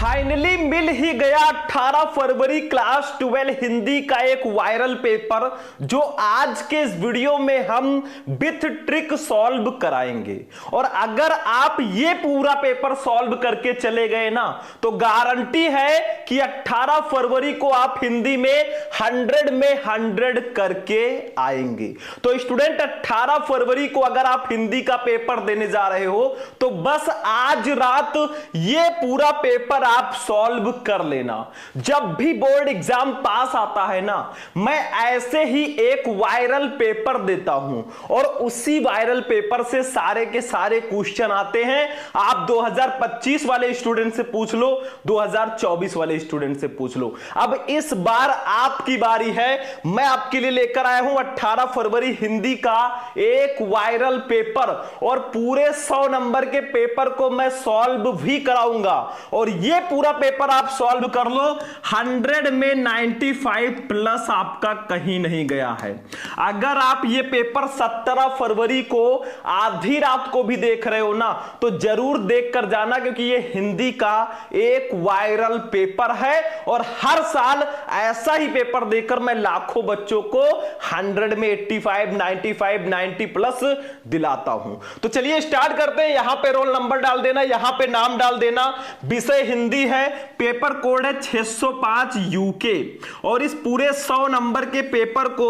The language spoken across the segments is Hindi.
फाइनली मिल ही गया 18 फरवरी क्लास 12 हिंदी का एक वायरल पेपर जो आज के इस वीडियो में हम विथ ट्रिक सॉल्व कराएंगे। और अगर आप ये पूरा पेपर सॉल्व करके चले गए ना तो गारंटी है कि 18 फरवरी को आप हिंदी में 100 में 100 करके आएंगे। तो स्टूडेंट 18 फरवरी को अगर आप हिंदी का पेपर देने जा रहे हो तो बस आज रात ये पूरा पेपर आप सॉल्व कर लेना। जब भी बोर्ड एग्जाम पास आता है ना, मैं ऐसे ही एक वायरल पेपर देता हूं और उसी वायरल पेपर से सारे के सारे क्वेश्चन आते हैं। आप 2025 वाले स्टूडेंट से पूछ लो, 2024 वाले स्टूडेंट से पूछ लो। अब इस बार आपकी बारी है। मैं आपके लिए लेकर आया हूं 18 फरवरी हिंदी का एक वायरल पेपर और पूरे 100 नंबर के पेपर को मैं सॉल्व भी कराऊंगा। और ये पूरा पेपर आप सॉल्व कर लो, 100 में 95 प्लस आपका कहीं नहीं गया है। अगर आप ये पेपर 17 फरवरी को आधी रात को भी देख रहे हो ना तो जरूर देख कर जाना, क्योंकि ये हिंदी का एक वायरल पेपर है और हर साल ऐसा ही पेपर देकर मैं लाखों बच्चों को 100 में 85, 95, 90 प्लस दिलाता हूं। तो चलिए स्टार्ट करते हैं। यहां पे रोल नंबर डाल देना, यहां पे नाम डाल देना, विषय हिंदी है, पेपर कोड है 605 यूके। और इस पूरे 100 नंबर के पेपर को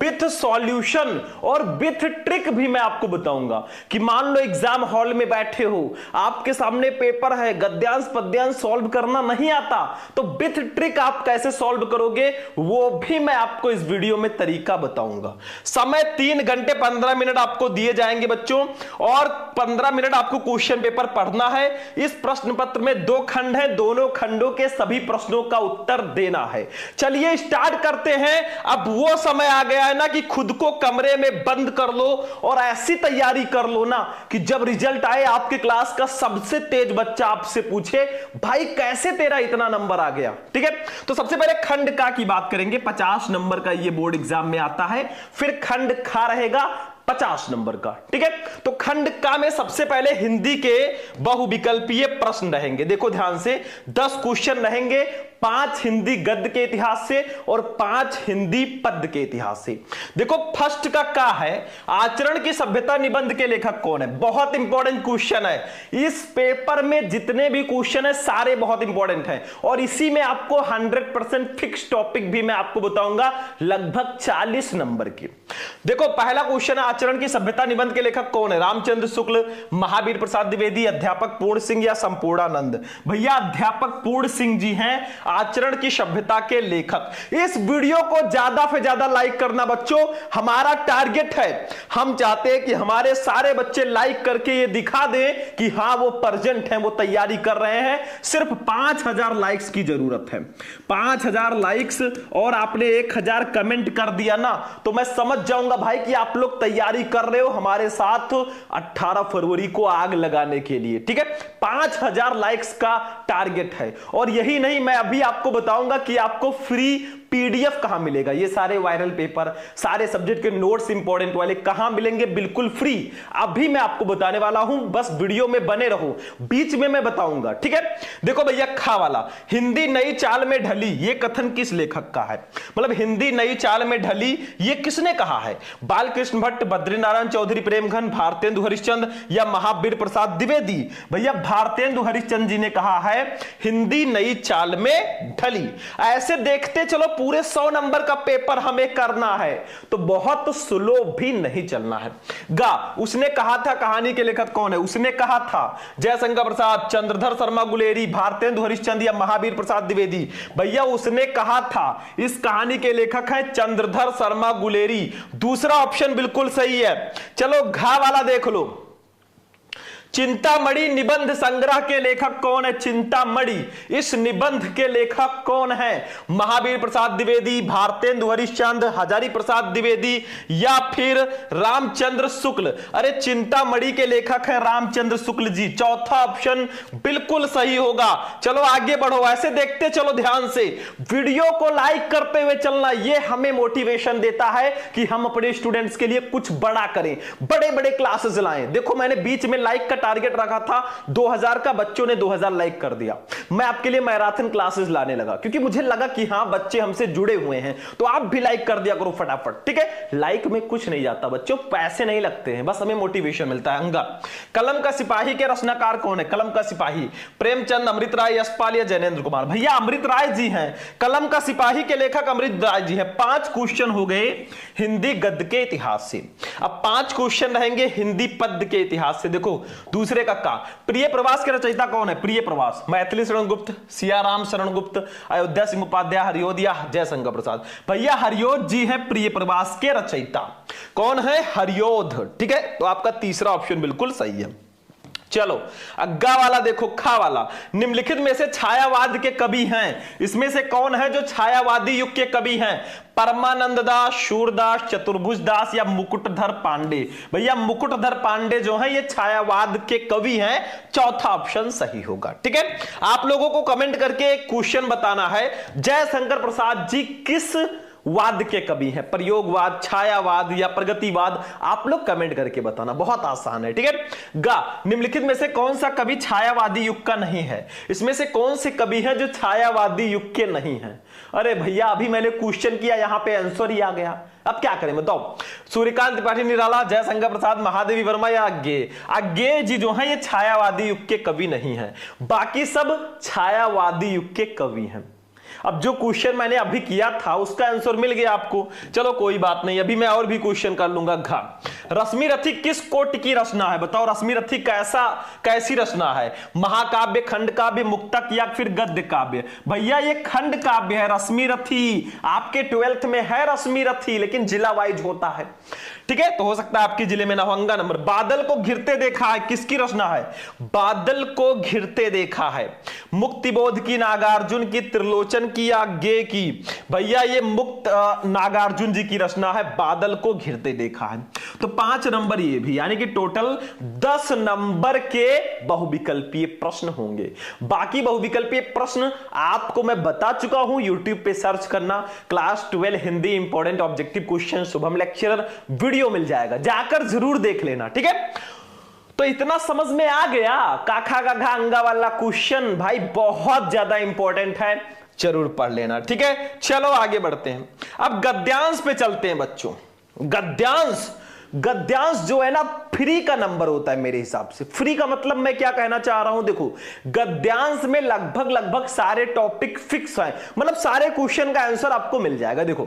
विथ सॉल्यूशन और विथ ट्रिक भी मैं आपको बताऊंगा कि मान लो एग्जाम हॉल में बैठे हो, आपके सामने पेपर है, गद्यांश पद्यांश सॉल्व करना नहीं आता, तो विथ ट्रिक आप कैसे सॉल्व करोगे वो भी मैं आपको इस वीडियो में तरीका बताऊंगा। समय 3 घंटे 15 मिनट आपको दिए जाएंगे बच्चों और 15 मिनट आपको क्वेश्चन पेपर पढ़ना है। इस प्रश्न पत्र में 2 खंड है, दोनों खंडों के सभी प्रश्नों का उत्तर देना है। चलिए स्टार्ट करते हैं। अब वो समय आ गया है ना कि खुद को कमरे में बंद कर लो और ऐसी तैयारी कर लो ना कि जब रिजल्ट आए आपके क्लास का सबसे तेज बच्चा आपसे पूछे भाई कैसे तेरा इतना नंबर आ गया। ठीक है, तो सबसे पहले खंड का की बात करेंगे। 50 नंबर का ये बोर्ड एग्जाम में आता है। फिर खंड खा रहेगा 50 नंबर का। ठीक है, तो खंड का में सबसे पहले हिंदी के बहुविकल्पीय प्रश्न रहेंगे। देखो ध्यान से, 10 क्वेश्चन रहेंगे, 5 हिंदी गद्य के इतिहास से और 5 हिंदी पद्य के इतिहास से। देखो फर्स्ट का है आचरण की सभ्यता निबंध के लेखक कौन है। बहुत इंपॉर्टेंट क्वेश्चन है। इस पेपर में जितने भी क्वेश्चन है सारे बहुत इंपॉर्टेंट हैं और इसी में आपको 100% फिक्स टॉपिक भी मैं आपको बताऊंगा, लगभग 40 नंबर की। देखो पहला क्वेश्चन है आचरण की सभ्यता निबंध के लेखक कौन है। रामचंद्र शुक्ल, महावीर प्रसाद द्विवेदी, अध्यापक पूर्ण सिंह या संपूर्णानंद। भैया अध्यापक पूर्ण सिंह जी हैं आचरण की सभ्यता के लेखक। इस वीडियो को ज्यादा से ज्यादा लाइक करना बच्चों, हमारा टारगेट है। हम चाहते हैं कि हमारे सारे बच्चे लाइक करके ये दिखा दें कि हां वो प्रेजेंट हैं, वो तैयारी कर रहे हैं। सिर्फ 5000 लाइक्स की जरूरत है, 5000 लाइक्स। और आपने 1000 कमेंट कर दिया ना तो मैं समझ जाऊंगा भाई कि आप लोग तैयारी कर रहे हो हमारे साथ 18 फरवरी को आग लगाने के लिए। ठीक है, 5000 लाइक्स का टारगेट है। और यही नहीं, मैं अभी आपको बताऊंगा कि आपको फ्री पीडीएफ कहां मिलेगा। ये सारे वायरल पेपर, सारे सब्जेक्ट के नोट्स इंपॉर्टेंट वाले कहां मिलेंगे बिल्कुल फ्री, अभी मैं आपको बताने वाला हूं। बस वीडियो में बने रहो, बीच में मैं बताऊंगा। ठीक है, देखो भैया खा वाला, हिंदी नई चाल में ढली, ये कथन किस लेखक का है। मतलब हिंदी नई चाल में ढली ये किसने कहा है। बालकृष्ण भट्ट, बद्रीनारायण चौधरी, प्रेमघन, भारतेंदु हरिश्चंद्र या महावीर प्रसाद द्विवेदी। भैया भारतेंदु हरिश्चंद्र जी ने कहा है हिंदी नई चाल में ढली। ऐसे देखते चलो पूरे 100 नंबर का पेपर हमें करना है तो बहुत स्लो भी नहीं चलना है। गा उसने कहा था, कहानी के लेखक कौन है। उसने कहा था जयशंकर प्रसाद, चंद्रधर शर्मा गुलेरी, भारतेंदु हरिश्चंद्र या महावीर प्रसाद द्विवेदी। भैया उसने कहा था, इस कहानी के लेखक है चंद्रधर शर्मा गुलेरी। दूसरा ऑप्शन बिल्कुल सही है। चलो घा वाला देख लो, चिंतामणि निबंध संग्रह के लेखक कौन है। चिंतामणि इस निबंध के लेखक कौन है। महावीर प्रसाद द्विवेदी, भारतेंदु हरिश्चंद्र, हजारी प्रसाद द्विवेदी या फिर रामचंद्र शुक्ल। अरे चिंतामणि के लेखक है रामचंद्र शुक्ल जी। चौथा ऑप्शन बिल्कुल सही होगा। चलो आगे बढ़ो, ऐसे देखते चलो ध्यान से, वीडियो को लाइक करते हुए चलना। ये हमें मोटिवेशन देता है कि हम अपने स्टूडेंट्स के लिए कुछ बड़ा करें, बड़े बड़े क्लासेस लाएं। देखो मैंने बीच में लाइक का टारगेट रखा था 2000 का, बच्चों ने 2000 लाइक कर दिया। मैं आपके लिए मैराथन क्लासेस लाने लगा, क्योंकि मुझे लगा कि हाँ बच्चे हमसे जुड़े हुए हैं, तो आप भी लाइक कर दिया करो फटाफट, ठीक है। लाइक में कुछ नहीं जाता बच्चों, पैसे नहीं लगते हैं, बस हमें मोटिवेशन मिलता है। अंगा, कलम का सिपाही के रचनाकार कौन है? कलम का सिपाही प्रेमचंद, अमृत राय, यशपाल या जैनेंद्र कुमार? भैया अमृत राय जी हैं, कलम का सिपाही के लेखक अमृत राय जी हैं। 5 क्वेश्चन हो गए हिंदी गद्य के इतिहास से। अब 5 क्वेश्चन रहेंगे हिंदी पद्य के इतिहास से। देखो दूसरे का प्रिय प्रवास के रचयिता कौन है? प्रिय प्रवास मैथिली शरण गुप्त, सियाराम शरण गुप्त, अयोध्या सिंह उपाध्याय, हरियोध या जयशंकर प्रसाद? भैया हरियोध जी हैं प्रिय प्रवास के रचयिता। कौन है? हरियोध, ठीक है। तो आपका तीसरा ऑप्शन बिल्कुल सही है। चलो अग्गा वाला देखो, खा वाला, निम्नलिखित में से छायावाद के कवि हैं, इसमें से कौन है जो छायावादी युग के कवि हैं? परमानंद दास, सूरदास, चतुर्भुज दास या मुकुटधर पांडे? भैया मुकुटधर पांडे जो है ये छायावाद के कवि हैं, चौथा ऑप्शन सही होगा, ठीक है। आप लोगों को कमेंट करके एक क्वेश्चन बताना है, जयशंकर प्रसाद जी किस वाद के कवि हैं? प्रयोगवाद, छायावाद या प्रगतिवाद? आप लोग कमेंट करके बताना, बहुत आसान है, ठीक है। गा, निम्नलिखित में से कौन सा कवि छायावादी युग का नहीं है? इसमें से कौन से कवि हैं जो छायावादी युग के नहीं हैं? अरे भैया अभी मैंने क्वेश्चन किया, यहां पे आंसर ही आ गया, अब क्या करें बताओ? सूर्यकांत त्रिपाठी निराला, जयशंकर प्रसाद, महादेवी वर्मा या आज्ञे? आज्ञे जी जो है ये छायावादी युग के कवि नहीं है, बाकी सब छायावादी युग के कवि हैं। अब जो क्वेश्चन मैंने अभी किया था उसका आंसर मिल गया आपको, चलो कोई बात नहीं, अभी मैं और भी क्वेश्चन कर लूंगा। घा, रश्मि रथी किस कोटि की रचना है? बताओ रश्मि रथी कैसी रचना है? महाकाव्य, खंड काव्य, मुक्तक या फिर गद्य काव्य? भैया ये खंड काव्य है रश्मि रथी, आपके 12th में है रश्मि रथी, लेकिन जिला वाइज होता है, ठीक है। तो हो सकता है आपके जिले में ना हो। अंगा नंबर, बादल को घिरते देखा है किसकी रचना है? बादल को घिरते देखा है मुक्तिबोध की, नागार्जुन की, त्रिलोचन की या गे की? भैया ये मुक्त नागार्जुन जी की रचना है, बादल को घिरते देखा है। तो 5 नंबर ये भी, यानी कि टोटल 10 नंबर के बहुविकल्पीय प्रश्न होंगे। बाकी बहुविकल्पीय प्रश्न आपको मैं बता चुका हूं, यूट्यूब पे सर्च करना, class 12 Hindi important objective question Shubham lecturer video मिल जाएगा, जाकर जरूर देख लेना, ठीक है। तो इतना समझ में आ गया, काखा का घा अंगा वाला क्वेश्चन भाई बहुत ज्यादा इंपॉर्टेंट है, जरूर पढ़ लेना, ठीक है। चलो आगे बढ़ते हैं, अब गद्यांश पे चलते हैं बच्चों। गद्यांश जो है ना फ्री का नंबर होता है मेरे हिसाब से। फ्री का मतलब मैं क्या कहना चाह रहा हूं, देखो गद्यांश में लगभग सारे टॉपिक फिक्स हैं, मतलब सारे क्वेश्चन का आंसर आपको मिल जाएगा। देखो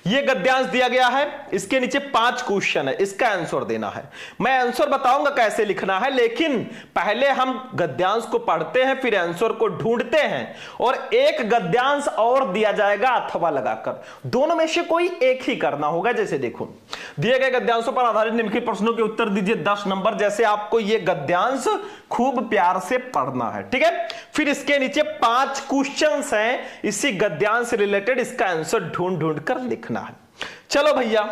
ये गद्यांश दिया गया है, इसके नीचे 5 क्वेश्चन है, इसका आंसर देना है। मैं आंसर बताऊंगा कैसे लिखना है, लेकिन पहले हम गद्यांश को पढ़ते हैं, फिर आंसर को ढूंढते हैं, और एक गद्यांश और दिया जाएगा अथवा लगाकर, दोनों में से कोई एक ही करना होगा। जैसे देखो दिए गए गद्यांशों पर आधारित निम्नलिखित प्रश्नों के उत्तर दीजिए 10 नंबर। जैसे आपको ये गद्यांश खूब प्यार से पढ़ना है, ठीक है। फिर इसके नीचे 5 क्वेश्चंस हैं इसी गद्यांश से रिलेटेड, इसका आंसर ढूंढ कर लिखना है। चलो भैया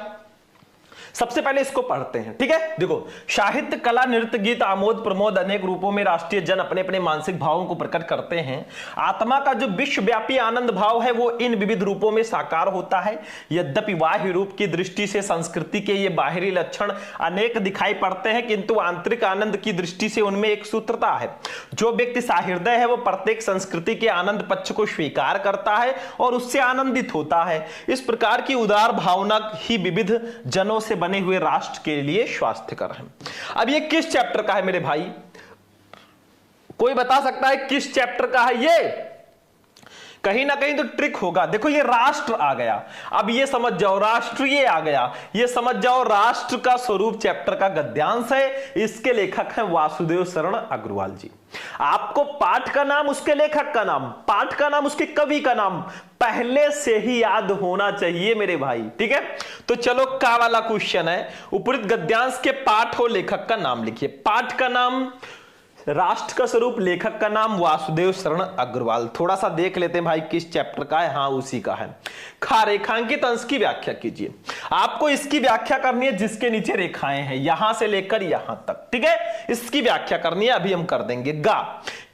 सबसे पहले इसको पढ़ते हैं, ठीक है। देखो साहित्य, कला, नृत्य, गीत, आमोद प्रमोद अनेक रूपों में राष्ट्रीय जन अपने अपने मानसिक भावों को प्रकट करते हैं। आत्मा का जो विश्वव्यापी आनंद भाव है वो इन विविध रूपों में साकार होता है। यद्यपि बाह्य रूप की दृष्टि से संस्कृति के ये बाहरी लक्षण अनेक दिखाई पड़ते हैं, किंतु आंतरिक आनंद की दृष्टि से उनमें एक सूत्रता है। जो व्यक्ति सहृदय है वो प्रत्येक संस्कृति के आनंद पक्ष को स्वीकार करता है और उससे आनंदित होता है। इस प्रकार की उदार भावना ही विविध जनों से बने हुए राष्ट्र के लिए स्वास्थ्यकर है। अब ये किस चैप्टर का है मेरे भाई? कोई बता सकता है किस चैप्टर का है ये? कहीं ना कहीं तो ट्रिक होगा। देखो ये राष्ट्र आ गया, अब ये समझ जाओ राष्ट्रीय आ गया, ये समझ जाओ राष्ट्र का स्वरूप चैप्टर का गद्यांश है। इसके लेखक हैं वासुदेव शरण अग्रवाल जी। आपको पाठ का नाम, उसके लेखक का नाम, पाठ का नाम, उसके कवि का नाम पहले से ही याद होना चाहिए मेरे भाई, ठीक है। तो चलो का वाला क्वेश्चन है, उपरोक्त गद्यांश के पाठ और लेखक का नाम लिखिए। पाठ का नाम राष्ट्र का स्वरूप, लेखक का नाम वासुदेव शरण अग्रवाल। थोड़ा सा देख लेते हैं भाई किस चैप्टर का है। हाँ उसी का है। खा, रेखांकित अंश की व्याख्या कीजिए। आपको इसकी व्याख्या करनी है जिसके नीचे रेखाएं हैं, यहां से लेकर यहां तक, ठीक है। इसकी व्याख्या करनी है, अभी हम कर देंगे। गा,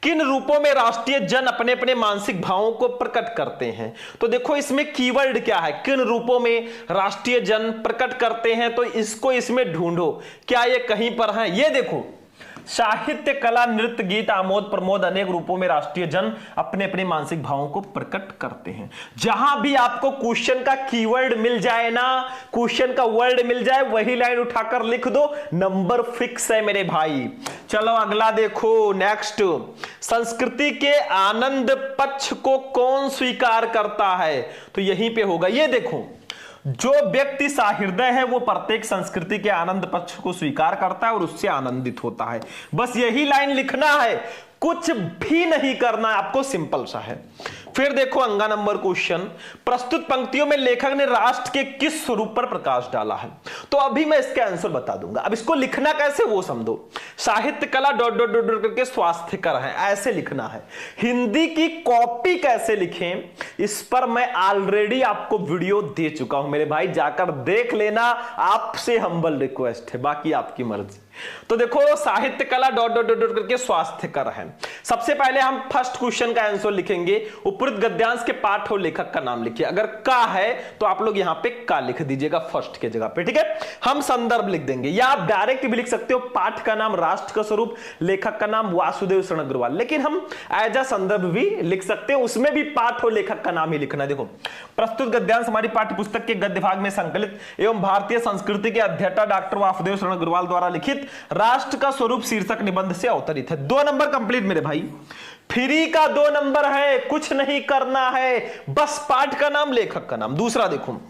किन रूपों में राष्ट्रीय जन अपने अपने मानसिक भावों को प्रकट करते हैं? तो देखो इसमें कीवर्ड क्या है, किन रूपों में राष्ट्रीय जन प्रकट करते हैं, तो इसको इसमें ढूंढो, क्या ये कहीं पर है? ये देखो साहित्य, कला, नृत्य, गीत, आमोद प्रमोद अनेक रूपों में राष्ट्रीय जन अपने अपने मानसिक भावों को प्रकट करते हैं। जहां भी आपको क्वेश्चन का कीवर्ड मिल जाए ना, क्वेश्चन का वर्ड मिल जाए, वही लाइन उठाकर लिख दो, नंबर फिक्स है मेरे भाई। चलो अगला देखो, नेक्स्ट, संस्कृति के आनंद पक्ष को कौन स्वीकार करता है? तो यहीं पे होगा, ये देखो, जो व्यक्ति सहृदय है वो प्रत्येक संस्कृति के आनंद पक्ष को स्वीकार करता है और उससे आनंदित होता है। बस यही लाइन लिखना है, कुछ भी नहीं करना है आपको, सिंपल सा है। फिर देखो अंगा नंबर क्वेश्चन, प्रस्तुत पंक्तियों में लेखक ने राष्ट्र के किस स्वरूप पर प्रकाश डाला है? तो अभी मैं इसका आंसर बता दूंगा, अब इसको लिखना कैसे वो समझो। साहित्य, कला डॉट डॉट डॉट डॉट करके स्वास्थ्यकर है, ऐसे लिखना है। हिंदी की कॉपी कैसे लिखें, इस पर मैं ऑलरेडी आपको वीडियो दे चुका हूं मेरे भाई, जाकर देख लेना, आपसे हम्बल रिक्वेस्ट है, बाकी आपकी मर्जी। तो देखो साहित्य, कला डॉट डॉट डॉट करके स्वास्थ्यकर है। सबसे पहले हम फर्स्ट क्वेश्चन का आंसर लिखेंगे, उपरोक्त गद्यांश के पाठ और लेखक का नाम लिखिए। अगर का है तो आप लोग यहां पे का लिख दीजिएगा फर्स्ट के जगह पे, ठीक है। हम संदर्भ लिख देंगे, या आप डायरेक्ट भी लिख सकते हो, पाठ का नाम राष्ट्र का स्वरूप, लेखक का नाम वासुदेव शरण अग्रवाल, लेकिन हम एज अ संदर्भ भी लिख सकते हैं, उसमें भी पाठ और लेखक का नाम ही लिखना। देखो प्रस्तुत गद्यांश हमारी पाठ्य पुस्तक के गद्य भाग में संकलित एवं भारतीय संस्कृति के अध्येता डॉक्टर वासुदेव शरण अग्रवाल द्वारा लिखित राष्ट्र का स्वरूप शीर्षक निबंध से अवतरित है। 2 नंबर कंप्लीट मेरे भाई, फ्री का 2 नंबर है, कुछ नहीं करना है, बस पाठ का नाम, लेखक का नाम। दूसरा देखो,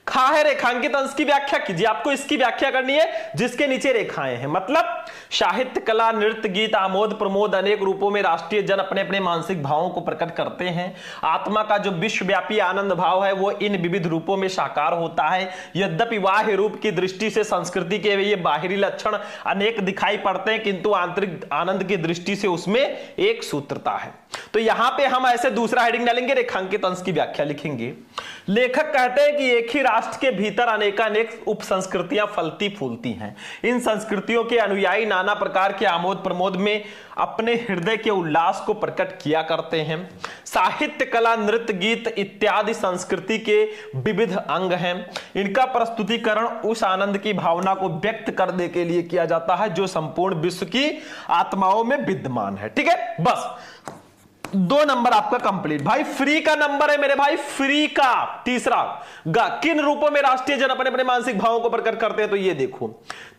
खा है रेखांकित अंश की व्याख्या कीजिए। आपको इसकी व्याख्या करनी है जिसके नीचे रेखाएं हैं, मतलब साहित्य, कला, नृत्य, गीत, आमोद प्रमोद अनेक रूपों में राष्ट्रीय जन अपने अपने मानसिक भावों को प्रकट करते हैं। आत्मा का जो विश्वव्यापी आनंद भाव है वो इन विविध रूपों में साकार होता है। यद्यपि बाह्य रूप की दृष्टि से संस्कृति के ये बाहरी लक्षण अनेक दिखाई पड़ते हैं, किंतु आंतरिक आनंद की दृष्टि से उसमें एक सूत्रता है। तो यहां पे हम ऐसे दूसरा हेडिंग डालेंगे, रेखांकित अंश की व्याख्या लिखेंगे। लेखक कहते हैं कि एक ही राष्ट्र के भीतर अनेकानेक उप संस्कृतियां फलती फूलती हैं। इन संस्कृतियों के अनुयायी नाना प्रकार के आमोद प्रमोद में अपने हृदय के उल्लास को प्रकट किया करते हैं। साहित्य, कला, नृत्य, गीत इत्यादि संस्कृति के विविध अंग हैं। इनका प्रस्तुतिकरण उस आनंद की भावना को व्यक्त करने के लिए किया जाता है जो संपूर्ण विश्व की आत्माओं में विद्यमान है। ठीक है, बस 2 नंबर आपका कंप्लीट। भाई फ्री का नंबर है मेरे भाई, फ्री का। तीसरा, किन रूपों में राष्ट्रीय जन अपने अपने मानसिक भावों को प्रकट करते हैं? तो ये देखो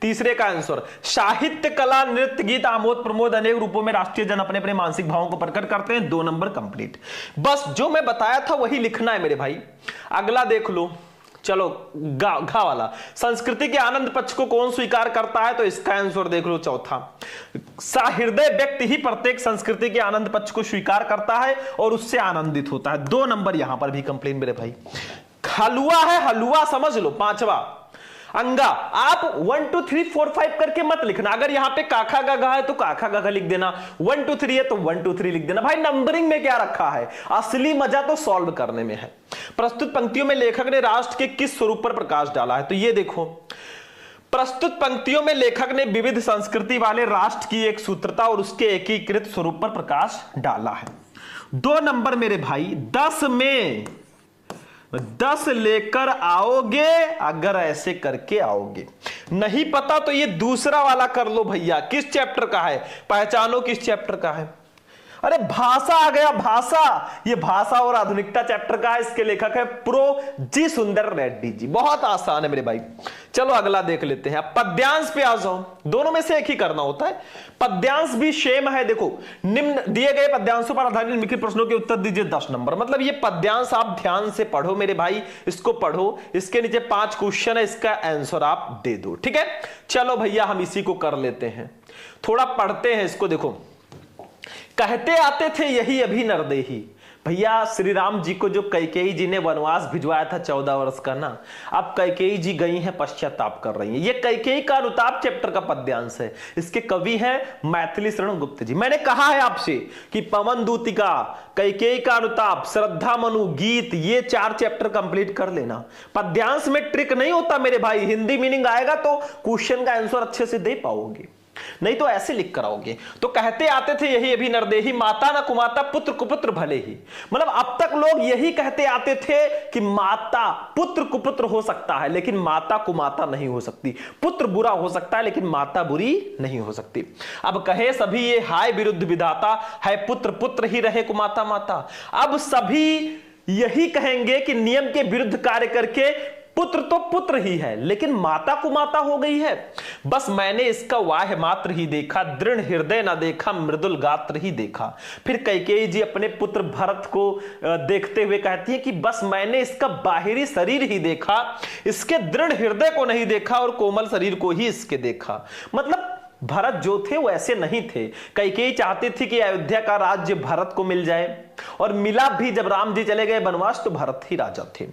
तीसरे का आंसर, साहित्य, कला, नृत्य, गीत, आमोद प्रमोद अनेक रूपों में राष्ट्रीय जन अपने अपने मानसिक भावों को प्रकट करते हैं। 2 नंबर कंप्लीट। बस जो मैं बताया था वही लिखना है मेरे भाई। अगला देख लो, चलो घा वाला, संस्कृति के आनंद पक्ष को कौन स्वीकार करता है? तो इसका आंसर देख लो चौथा, सहृदय व्यक्ति ही प्रत्येक संस्कृति के आनंद पक्ष को स्वीकार करता है और उससे आनंदित होता है। 2 नंबर यहां पर भी कंप्लेन मेरे भाई। हलवा है, हलवा समझ लो। 5वां अंगा, आप 1 2 3 4 5 करके मत लिखना। अगर यहां पे काखा गगा है तो काखा गगा लिख देना, 1 2 3 है तो 1 2 3 लिख देना। भाई नंबरिंग में क्या रखा है, असली मजा तो सॉल्व करने में है। प्रस्तुत पंक्तियों में लेखक ने राष्ट्र के किस स्वरूप पर प्रकाश डाला है? तो ये देखो, प्रस्तुत पंक्तियों में लेखक ने विविध संस्कृति वाले राष्ट्र की एक सूत्रता और उसके एकीकृत स्वरूप पर प्रकाश डाला है। 2 नंबर मेरे भाई, 10 में 10 लेकर आओगे अगर ऐसे करके आओगे। नहीं पता तो ये दूसरा वाला कर लो भैया। किस चैप्टर का है? पहचानो किस चैप्टर का है। अरे भाषा आ गया, भाषा। ये भाषा और आधुनिकता चैप्टर का है। इसके लेखक है प्रो जी सुंदर रेड्डी जी। बहुत आसान है मेरे भाई। चलो अगला देख लेते हैं। अब पद्यांश पे आ जाओ, दोनों में से एक ही करना होता है। पद्यांश भी सेम है। देखो, निम्न दिए गए पद्यांशों पर आधारित लिखित प्रश्नों के उत्तर दीजिए 10 नंबर। मतलब ये पद्यांश आप ध्यान से पढ़ो मेरे भाई, इसको पढ़ो। इसके नीचे 5 क्वेश्चन है, इसका आंसर आप दे दो। ठीक है, चलो भैया हम इसी को कर लेते हैं। थोड़ा पढ़ते हैं इसको। देखो, कहते आते थे यही अभी नरदेही। भैया श्री राम जी को जो कैकेयी जी ने वनवास भिजवाया था 14 वर्ष का ना, अब कैकेयी जी गई हैं, पश्चाताप कर रही हैं। ये कैकेयी का अनुताप चैप्टर का पद्यांश है। इसके कवि हैं मैथिली शरण गुप्त जी। मैंने कहा है आपसे कि पवन दूतिका, कैकेयी का अनुताप, श्रद्धा मनु, गीत, ये 4 चैप्टर कंप्लीट कर लेना। पद्यांश में ट्रिक नहीं होता मेरे भाई, हिंदी मीनिंग आएगा तो क्वेश्चन का आंसर अच्छे से दे पाओगे। नहीं तो ऐसे लिख कर आओगे। तो कहते आते थे यही अभी नरदेही, माता न कुमाता पुत्र कुपुत्र भले ही। मतलब अब तक लोग यही कहते आते थे कि माता पुत्र कुपुत्र हो सकता है लेकिन माता कुमाता नहीं हो सकती, पुत्र बुरा हो सकता है लेकिन माता बुरी नहीं हो सकती। अब कहे सभी ये हाय विरुद्ध विधाता, है पुत्र पुत्र ही रहे कुमाता माता। अब सभी यही कहेंगे कि नियम के विरुद्ध कार्य करके पुत्र तो पुत्र ही है लेकिन माता कुमाता हो गई है। बस मैंने इसका वाह मात्र ही देखा, दृढ़ हृदय ना देखा, मृदुल गात्र ही देखा। फिर कैकेयी जी अपने पुत्र भरत को देखते हुए कहती है कि बस मैंने इसका बाहरी शरीर ही देखा, इसके दृढ़ हृदय को नहीं देखा और कोमल शरीर को ही इसके देखा। मतलब भरत जो थे वो ऐसे नहीं थे। कैकेयी चाहती थी कि अयोध्या का राज्य भरत को मिल जाए और मिला भी। जब राम जी चले गए वनवास तो भरत ही राजा थे।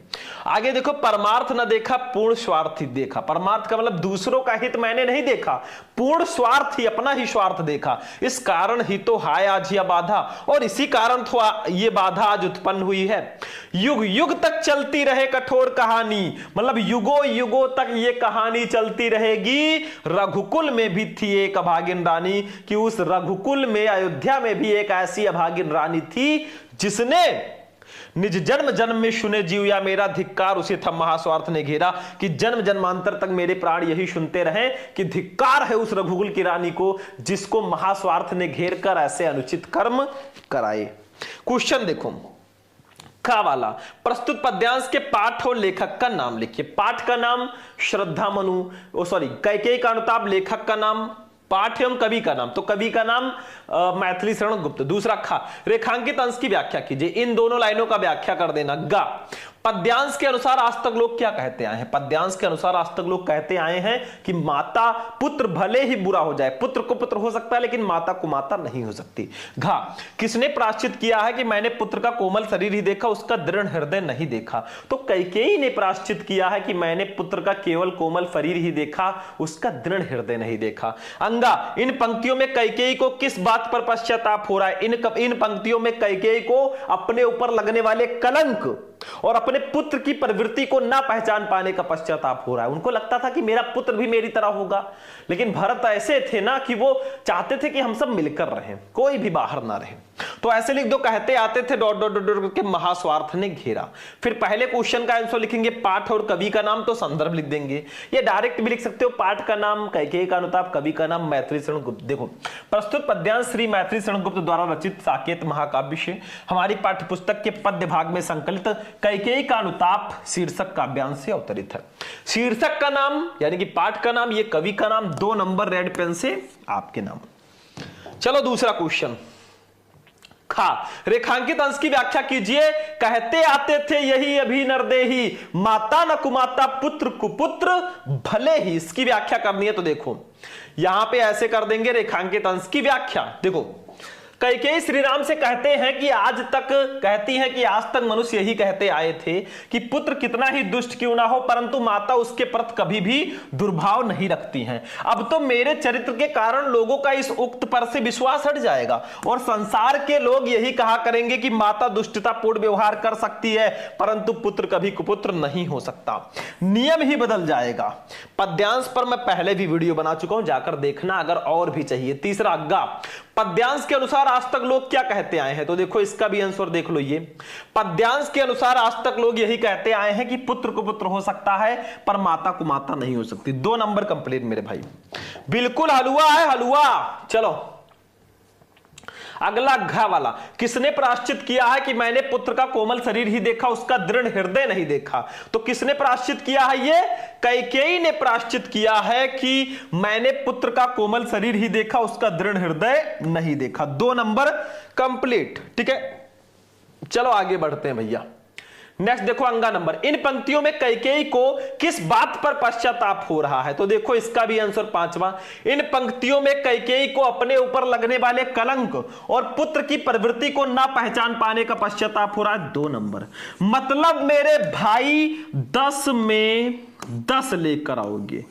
आगे देखो, परमार्थ न देखा पूर्ण स्वार्थ ही देखा। परमार्थ का मतलब दूसरों का हित मैंने नहीं देखा, पूर्ण स्वार्थ ही, अपना ही स्वार्थ देखा। इस कारण ही तो हाय आज यह बाधा, और इसी कारण तो ये बाधा आज उत्पन्न हुई है। युग युग तक चलती रहे कठोर कहानी, मतलब युगों युगों तक ये कहानी चलती रहेगी। रघुकुल में भी थी एक अभागिन रानी, कि उस रघुकुल में अयोध्या में भी एक ऐसी अभागिन रानी थी जिसने निज जन्म जन्म में सुने जीव या मेरा धिक्कार, उसे था महास्वार्थ ने घेरा। कि जन्म जन्मांतर तक मेरे प्राण यही सुनते रहे कि धिक्कार है उस रघुकुल की रानी को जिसको महास्वार्थ ने घेर कर ऐसे अनुचित कर्म कराए। क्वेश्चन देखो का वाला, प्रस्तुत पद्यांश के पाठ और लेखक का नाम लिखिए। पाठ का नाम श्रद्धा मनु, कैकेयी का अनुताप। लेखक का नाम पाठ एवं कवि का नाम, तो कवि का नाम मैथिली शरण गुप्त। दूसरा खा, रेखांकित अंश की व्याख्या कीजिए। इन दोनों लाइनों का व्याख्या कर देना। गा, पद्यांश के अनुसार आज तक लोग क्या कहते आए हैं? पद्यांश के अनुसार आज तक लोग कहते आए हैं कि माता पुत्र भले ही बुरा हो जाए, पुत्र को पुत्र हो सकता है लेकिन माता कुमाता नहीं हो सकती। घा, किसने प्रायश्चित किया है कि मैंने पुत्र का कोमल शरीर ही देखा, उसका दृढ़ हृदय नहीं देखा? तो कैकेयी ने प्रायश्चित किया है कि मैंने पुत्र का केवल कोमल शरीर ही देखा, उसका दृढ़ हृदय नहीं देखा। अंगा, इन पंक्तियों में कैकेयी को किस बात पर पश्चाताप हो रहा है? इन पंक्तियों में कैकेयी को अपने ऊपर लगने वाले कलंक और अपने पुत्र की प्रवृत्ति को ना पहचान पाने का पश्चाताप हो रहा है। उनको लगता था कि मेरा पुत्र भी मेरी तरह होगा, लेकिन भरत ऐसे थे ना कि वो चाहते थे कि हम सब मिलकर रहें, कोई भी बाहर ना रहे। तो ऐसे लिख दो, कहते आते थे डॉट डॉट डॉट के महास्वार्थ ने घेरा। फिर पहले क्वेश्चन का आंसर लिखेंगे पाठ और कवि का नाम, तो संदर्भ लिख देंगे। ये डायरेक्ट भी लिख सकते हो, पाठ का नाम कैकेयी का अनुताप, कवि का नाम मैथिली शरण गुप्त। देखो, प्रस्तुत पद्यांश श्री मैथिली शरण गुप्त द्वारा रचित साकेत महाकाव्य से हमारी पाठ्य पुस्तक के पद्य भाग में संकलित कैकेयी का अनुताप शीर्षक काव्यांश से अवतरित है। शीर्षक का नाम यानी कि पाठ का नाम, ये कवि का नाम, 2 नंबर रेड पेन से आपके नाम। चलो दूसरा क्वेश्चन। खा, रेखांकित अंश की व्याख्या कीजिए। कहते आते थे यही अभी नरदेही, माता न कुमाता पुत्र कुपुत्र भले ही। इसकी व्याख्या करनी है तो देखो यहां पे ऐसे कर देंगे रेखांकित अंश की व्याख्या। देखो, कैकेयी श्री राम से कहते हैं कि कहती हैं कि आज तक मनुष्य यही कहते आए थे कि पुत्र कितना ही दुष्ट क्यों ना हो परंतु माता उसके प्रति कभी भी दुर्भाव नहीं रखती हैं। अब तो मेरे चरित्र के कारण लोगों का इस उक्त पर से विश्वास हट जाएगा और संसार के लोग यही कहा करेंगे कि माता दुष्टतापूर्ण व्यवहार कर सकती है परंतु पुत्र कभी कुपुत्र नहीं हो सकता। नियम ही बदल जाएगा। पद्यांश पर मैं पहले भी वीडियो बना चुका हूं, जाकर देखना अगर और भी चाहिए। तीसरा गा, पद्यांश के अनुसार आज तक लोग क्या कहते आए हैं? तो देखो इसका भी आंसर देख लो। ये पद्यांश के अनुसार आज तक लोग यही कहते आए हैं कि पुत्र को पुत्र हो सकता है पर माता को माता नहीं हो सकती। 2 नंबर कंप्लीट मेरे भाई, बिल्कुल हलवा है हलवा। चलो अगला घा वाला, किसने प्रायश्चित किया है कि मैंने पुत्र का कोमल शरीर ही देखा, उसका दृढ़ हृदय नहीं देखा? तो किसने प्रायश्चित किया है? ये कैकेयी ने प्रायश्चित किया है कि मैंने पुत्र का कोमल शरीर ही देखा, उसका दृढ़ हृदय नहीं देखा। 2 नंबर कंप्लीट। ठीक है, चलो आगे बढ़ते हैं भैया। नेक्स्ट देखो अंगा नंबर, इन पंक्तियों में कैकेयी को किस बात पर पश्चाताप हो रहा है? तो देखो इसका भी आंसर 5वां, इन पंक्तियों में कैकेयी को अपने ऊपर लगने वाले कलंक और पुत्र की प्रवृत्ति को ना पहचान पाने का पश्चाताप हो रहा है। 2 नंबर, मतलब मेरे भाई 10 में 10 लेकर आओगे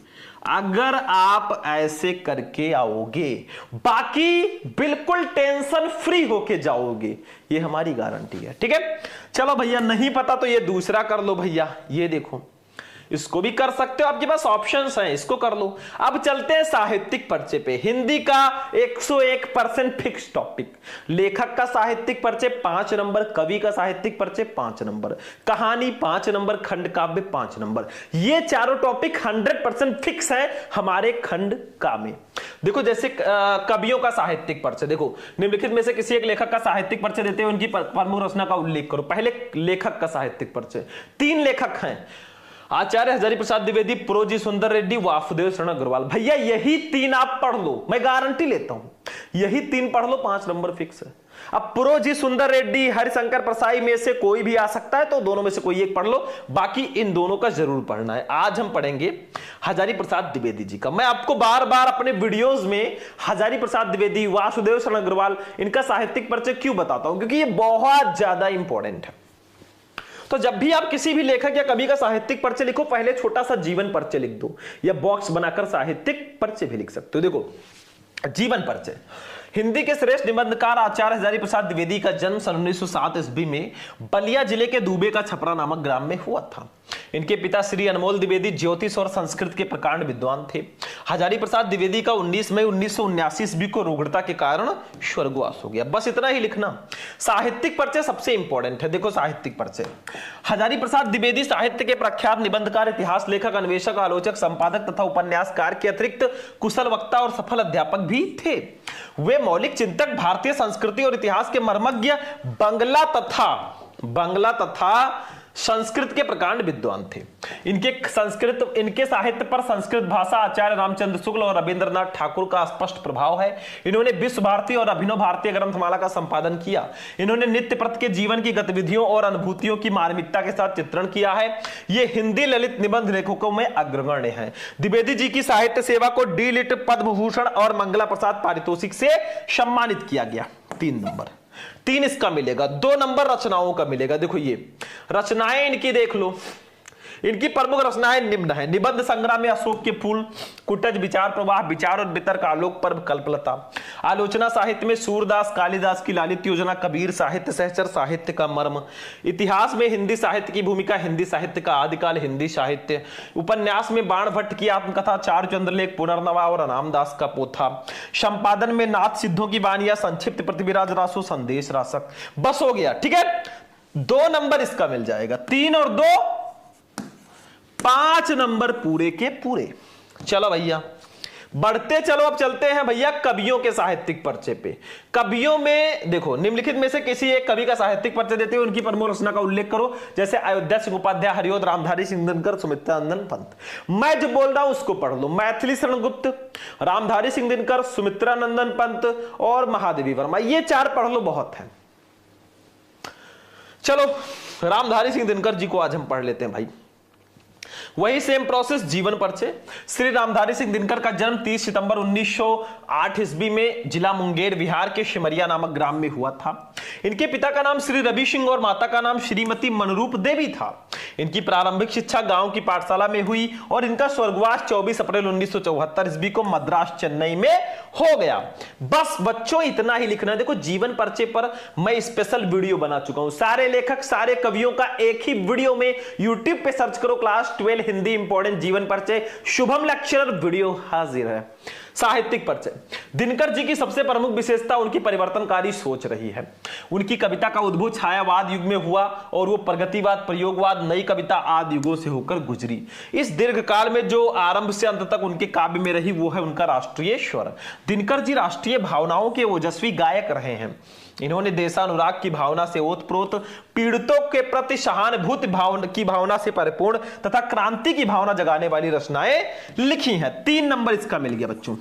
अगर आप ऐसे करके आओगे, बाकी बिल्कुल टेंशन फ्री होके जाओगे, ये हमारी गारंटी है। ठीक है, चलो भैया नहीं पता तो ये दूसरा कर लो भैया। ये देखो इसको भी कर सकते हो, आपके पास ऑप्शंस हैं, इसको कर लो। अब चलते हैं साहित्यिक पर्चे पे। हिंदी का 101% फिक्स टॉपिक, लेखक का साहित्यिक पर्चे 5 नंबर, कवि का साहित्यिक पर्चे 5 नंबर, कहानी 5 नंबर, खंड काव्य 5 नंबर। ये चारों टॉपिक 100% फिक्स है हमारे खंड का में। देखो जैसे कवियों का साहित्यिक पर्चे, देखो निम्नलिखित में से किसी एक लेखक का साहित्यिक पर्चे देते हैं, उनकी प्रमुख रचना का उल्लेख करो। पहले लेखक का साहित्यिक पर्चे, 3 लेखक हैं, आचार्य हजारी प्रसाद द्विवेदी, प्रोजी सुंदर रेड्डी, वासुदेव शरण अग्रवाल। भैया यही 3 आप पढ़ लो, मैं गारंटी लेता हूं, यही 3 पढ़ लो, 5 नंबर फिक्स है। अब प्रोजी सुंदर रेड्डी, हरिशंकर प्रसाई में से कोई भी आ सकता है, तो दोनों में से कोई एक पढ़ लो, बाकी इन दोनों का जरूर पढ़ना है। आज हम पढ़ेंगे हजारी प्रसाद द्विवेदी जी का। मैं आपको बार बार अपने वीडियोस में हजारी प्रसाद द्विवेदी, वासुदेव शरण अग्रवाल, इनका साहित्यिक परिचय क्यों बताता हूं, क्योंकि ये बहुत ज्यादा इंपॉर्टेंट है। तो जब भी आप किसी भी लेखक या कवि का साहित्यिक परिचय लिखो, पहले छोटा सा जीवन परिचय लिख दो, या बॉक्स बनाकर साहित्यिक परिचय भी लिख सकते हो। देखो जीवन परिचय, हिंदी के श्रेष्ठ निबंधकार आचार्य हजारी प्रसाद द्विवेदी का जन्म सन 1907 ईस्वी में बलिया जिले के दूबे का छपरा नामक ग्राम में हुआ था। इनके पिता श्री अनमोल द्विवेदी ज्योतिष और संस्कृत के प्रकांड विद्वान थे। हजारी प्रसाद द्विवेदी का 19 मई 1979 ईस्वी को रोगड़ता के कारण स्वर्गवास हो गया। बस इतना ही लिखना। साहित्यिक परिचय सबसे इंपॉर्टेंट है। देखो साहित्यिक परिचय, हजारी प्रसाद द्विवेदी साहित्य के प्रख्यात निबंधकार, इतिहास लेखक, अन्वेषक, आलोचक, संपादक तथा उपन्यासकार के अतिरिक्त कुशल वक्ता और सफल अध्यापक भी थे। वे मौलिक चिंतक, भारतीय संस्कृति और इतिहास के मर्मज्ञ, बांग्ला तथा संस्कृत के प्रकांड विद्वान थे। इनके साहित्य पर संस्कृत भाषा, आचार्य रामचंद्र शुक्ल और रविंद्रनाथ ठाकुर का स्पष्ट प्रभाव है। इन्होंने विश्व भारती और अभिनव भारतीय ग्रंथमाला का संपादन किया। इन्होंने नित्य प्रति के जीवन की गतिविधियों और अनुभूतियों की मार्मिकता के साथ चित्रण किया है। ये हिंदी ललित निबंध लेखकों में अग्रगण्य है। द्विवेदी जी की साहित्य सेवा को डी.लिट, पद्म भूषण और मंगला प्रसाद पारितोषिक से सम्मानित किया गया। 3 नंबर, 3 इसका मिलेगा। 2 नंबर रचनाओं का मिलेगा। देखो ये रचनाएं इनकी देख लो, इनकी प्रमुख रचनाएं निम्न है: निबंध संग्रह में अशोक के फूल, कुटज, विचार प्रवाह, विचार और वितर्क, आलोक पर्व, कल्पलता। आलोचना साहित्य में सूरदास, कालिदास की लालित योजना, कबीर साहित्य, सहचर साहित्य का मर्म। इतिहास में हिंदी साहित्य की भूमिका, हिंदी साहित्य का आदिकाल, हिंदी साहित्य। उपन्यास में बाण भट्ट की आत्मकथा, चारुचंद्र लेख, पुनर्नवा और अनामदास का पोथा। संपादन में नाथ सिद्धों की वानिया, संक्षिप्त, पृथ्वीराज रासो, संदेश रासक। बस हो गया, ठीक है। 2 नंबर इसका मिल जाएगा। 3 और 2 5 नंबर पूरे के पूरे। चलो भैया बढ़ते चलो, अब चलते हैं भैया कवियों के साहित्यिक परिचय पे। कवियों में देखो निम्नलिखित में से किसी एक कवि का साहित्यिक परिचय देते हुए उनकी प्रमुख रचना का उल्लेख करो। जैसे अयोध्या सिंह उपाध्याय, हरिओद, रामधारी सिंह दिनकर, सुमित्रा नंदन पंत। मैं जो बोल रहा हूं उसको पढ़ लो। मैथिली शरण गुप्त, रामधारी सिंह दिनकर, सुमित्रा नंदन पंत और महादेवी वर्मा, ये 4 पढ़ लो, बहुत है। चलो रामधारी सिंह दिनकर जी को आज हम पढ़ लेते हैं भाई। वही सेम प्रोसेस, जीवन परिचय। श्री रामधारी सिंह दिनकर का जन्म 30 सितंबर 1908 ईस्वी में जिला मुंगेर, बिहार के सिमरिया नामक ग्राम में हुआ था। इनके पिता का नाम श्री रवि सिंह और माता का नाम श्रीमती मनरूप देवी था। इनकी प्रारंभिक शिक्षा गांव की पाठशाला में हुई और इनका स्वर्गवास 24 अप्रैल 1974 ईस्वी को मद्रास, चेन्नई में हो गया। बस बच्चों इतना ही लिखना। देखो जीवन परिचय पर मैं स्पेशल वीडियो बना चुका हूं। सारे लेखक, सारे कवियों का एक ही वीडियो में यूट्यूब पे सर्च करो, क्लास 12 हिंदी इंपॉर्टेंट जीवन परिचय, शुभम लेक्चरर, वीडियो हाजिर है। साहित्यिक परिचय, दिनकर जी की सबसे प्रमुख विशेषता उनकी परिवर्तनकारी सोच रही है। उनकी कविता का उद्भव छायावाद युग में हुआ और वो प्रगतिवाद, प्रयोगवाद, नई कविता आदि युगों से होकर गुजरी। इस दीर्घ काल में जो आरंभ से अंत तक उनके काव्य में रही वो है उनका राष्ट्रीय स्वर। दिनकर जी राष्ट्रीय भावनाओं के ओजस्वी गायक रहे हैं। इन्होंने देशानुराग की भावना से ओतप्रोत, पीड़ितों के प्रति सहानुभूति की भावना से परिपूर्ण तथा क्रांति की भावना जगाने वाली रचनाएं लिखी हैं। 3 नंबर इसका मिल गया बच्चों।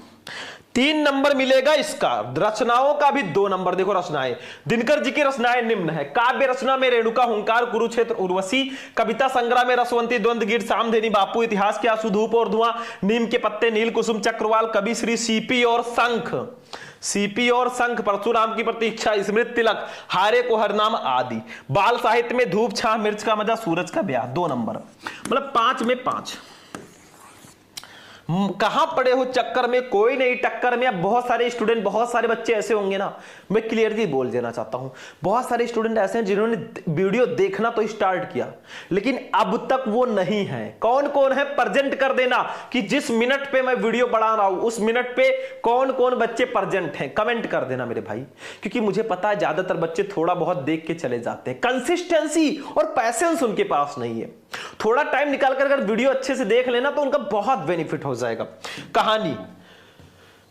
3 नंबर मिलेगा इसका। रचनाओं का भी 2 नंबर। देखो रचनाएं, दिनकर जी की रचनाएं निम्न है: काव्य रचना में रेणुका, हुंकार, कुरुक्षेत्र, उर्वशी। कविता संग्रह में रसवंती, द्वंद्व गीत, सामधेनी, बापू, इतिहास के आंसू, धूप और धुआं, नीम के पत्ते, नील कुसुम, चक्रवाल, कवि श्री, सीपी और शंख, परशुराम की प्रतीक्षा, स्मृति तिलक, हारे को हरनाम आदि। बाल साहित्य में धूप, छाह, मिर्च का मजा, सूरज का ब्याह। 2 नंबर, मतलब 5 में 5। कहां पड़े हो चक्कर में, कोई नहीं टक्कर में। अब बहुत सारे स्टूडेंट, बहुत सारे बच्चे ऐसे होंगे ना, मैं क्लियरली बोल देना चाहता हूं, बहुत सारे स्टूडेंट ऐसे हैं जिन्होंने वीडियो देखना तो स्टार्ट किया लेकिन अब तक वो नहीं है। कौन कौन है प्रेजेंट कर देना कि जिस मिनट पे मैं वीडियो बढ़ा रहा हूं उस मिनट पे कौन कौन बच्चे प्रेजेंट हैं, कमेंट कर देना मेरे भाई, क्योंकि मुझे पता है ज्यादातर बच्चे थोड़ा बहुत देख के चले जाते हैं। कंसिस्टेंसी और पैशंस उनके पास नहीं है। थोड़ा टाइम निकाल कर अगर वीडियो अच्छे से देख लेना तो उनका बहुत बेनिफिट हो जाएगा। कहानी,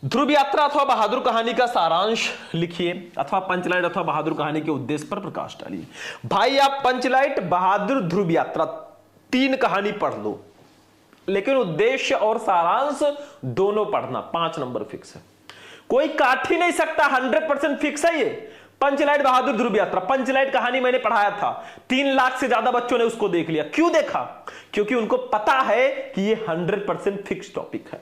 ध्रुव यात्रा अथवा बहादुर कहानी का सारांश लिखिए अथवा पंचलाइट अथवा बहादुर कहानी के उद्देश्य पर प्रकाश डालिए। भाई आप पंचलाइट, बहादुर, ध्रुव यात्रा 3 कहानी पढ़ लो, लेकिन उद्देश्य और सारांश दोनों पढ़ना। 5 नंबर फिक्स है, कोई काट ही नहीं सकता, 100% फिक्स है ये। पंचलाइट, बहादुर, ध्रुव यात्रा। पंचलाइट कहानी मैंने पढ़ाया था, 3 लाख से ज्यादा बच्चों ने उसको देख लिया। क्यों देखा? क्योंकि उनको पता है कि ये 100% फिक्स टॉपिक है।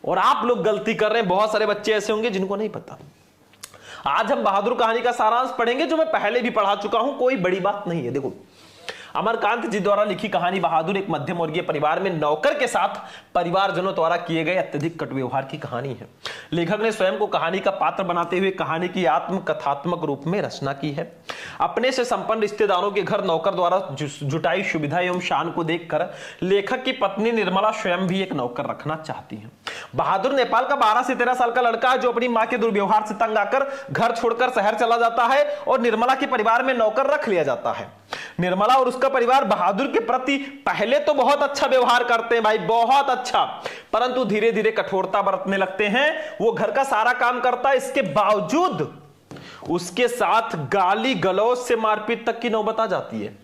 और आप लोग गलती कर रहे हैं, बहुत सारे बच्चे ऐसे होंगे जिनको नहीं पता। आज हम बहादुर कहानी का सारांश पढ़ेंगे, जो मैं पहले भी पढ़ा चुका हूं, कोई बड़ी बात नहीं है। देखो, अमरकांत जी द्वारा लिखी कहानी बहादुर एक मध्यम वर्गीय परिवार में नौकर के साथ परिवारजनों द्वारा किए गए अत्यधिक कटु व्यवहार की कहानी है। लेखक ने स्वयं को कहानी का पात्र बनाते हुए कहानी की आत्मकथात्मक रूप में रचना की है। अपने से संपन्न रिश्तेदारों के घर नौकर द्वारा जुटाई सुविधा एवं शान को देखकर लेखक की पत्नी निर्मला स्वयं भी एक नौकर रखना चाहती है। बहादुर नेपाल का 12 से 13 साल का लड़का है जो अपनी मां के दुर्व्यवहार से तंग आकर घर छोड़कर शहर चला जाता है और निर्मला के परिवार में नौकर रख लिया जाता है। निर्मला और उसका परिवार बहादुर के प्रति पहले तो बहुत अच्छा व्यवहार करते हैं भाई, बहुत अच्छा, परंतु धीरे धीरे कठोरता बरतने लगते हैं। वो घर का सारा काम करता है, इसके बावजूद उसके साथ गाली गलौज से मारपीट तक की नौबत आ जाती है।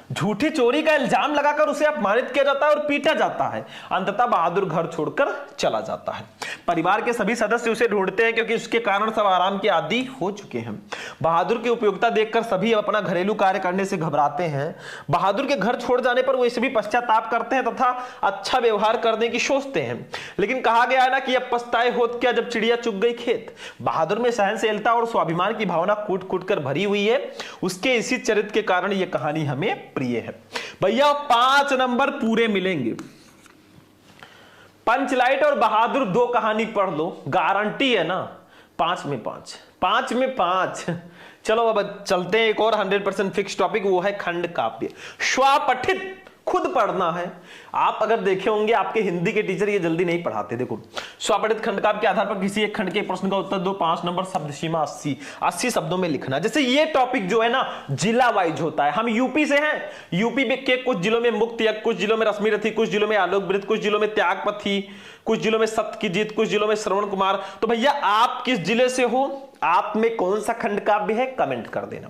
झूठी चोरी का इल्जाम लगाकर उसे अपमानित किया जाता है और पीटा जाता है। अंततः बहादुर घर छोड़कर चला जाता है। परिवार के सभी सदस्य उसे ढूंढते हैं क्योंकि उसके कारण सब आराम के आदी हो चुके हैं। बहादुर की उपयोगिता देखकर सभी अपना घरेलू कार्य करने से घबराते हैं। बहादुर के घर छोड़ जाने पर वो इसे भी पश्चाताप करते हैं तथा अच्छा व्यवहार करने की सोचते हैं, लेकिन कहा गया है ना कि अब पछताए होत क्या जब चिड़िया चुग गई खेत। बहादुर में सहनशीलता और स्वाभिमान की भावना कूट कूट कर भरी हुई है। उसके इसी चरित्र के कारण यह कहानी हमें प्रिय है। भैया 5 नंबर पूरे मिलेंगे। पंचलाइट और बहादुर 2 कहानी पढ़ लो, गारंटी है ना 5 में 5, 5 में 5। चलो अब चलते हैं एक और 100% फिक्स टॉपिक, वो है खंड काव्य। स्वपठित, खुद पढ़ना है। आप अगर देखे होंगे आपके हिंदी के टीचर ये जल्दी नहीं पढ़ाते। देखो, स्वपठित खंड काव्य के आधार पर किसी एक खंड के प्रश्न का उत्तर दो। 5 नंबर, शब्द सीमा 80 शब्दों में लिखना। जैसे ये टॉपिक जो है ना जिला वाइज होता है। हम यूपी से हैं, यूपी के कुछ जिलों में मुक्त यज्ञ, कुछ जिलों में रश्मि रथी, कुछ जिलों में आलोक वृत्त, कुछ जिलों में त्यागपथी, कुछ जिलों में सत्य की जीत, कुछ जिलों में श्रवण कुमार। तो भैया आप किस जिले से हो, आप में कौन सा खंड काव्य है, कमेंट कर देना।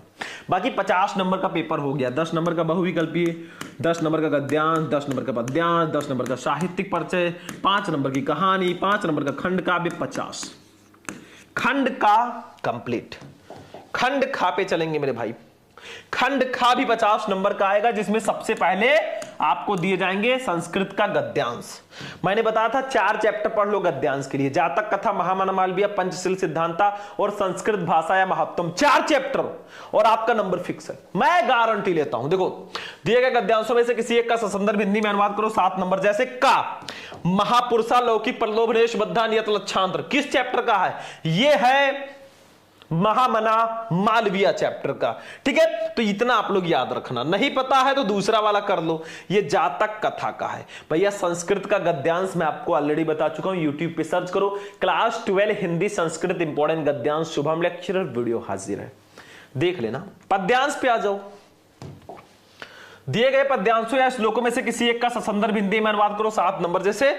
बाकी 50 नंबर का पेपर हो गया। 10 नंबर का बहुविकल्पीय, 10 नंबर का गद्यांश, 10 नंबर का पद्यांश, 10 नंबर का साहित्यिक परिचय, 5 नंबर की कहानी, 5 नंबर का खंड काव्य, 50 खंड का कंप्लीट। खंड खा पे चलेंगे मेरे भाई। खंड खा भी 50 नंबर का आएगा, जिसमें सबसे पहले आपको दिए जाएंगे संस्कृत का गद्यांश। मैंने बताया था 4 चैप्टर पढ़ लो गद्यांश के लिए, जातक कथा, महामना मालवीय, पंचशील सिद्धांता और संस्कृत भाषा या महत्वम। 4 चैप्टर और आपका नंबर फिक्स है, मैं गारंटी लेता हूं। देखो, दिए गए गद्यांशों में से किसी एक का ससंदर्भ हिंदी में अनुवाद करो। 7 नंबर, जैसे का महापुरुषा लौकिक प्रलोभनेश बद्धा नियत लक्षांतर किस चैप्टर का है? ये है महामना मालवीय चैप्टर का। ठीक है, तो इतना आप लोग याद रखना। नहीं पता है तो दूसरा वाला कर लो, ये जातक कथा का है। भैया संस्कृत का गद्यांश मैं आपको ऑलरेडी बता चुका हूं, यूट्यूब पे सर्च करो, क्लास 12 हिंदी संस्कृत इंपॉर्टेंट गद्यांश, शुभम लेक्चरर वीडियो हाजिर है, देख लेना। पद्यांश पे आ जाओ। दिए गए पद्यांशों या श्लोकों में से किसी एक का ससंदर्भ हिंदी में अनुवाद करो। 7 नंबर, जैसे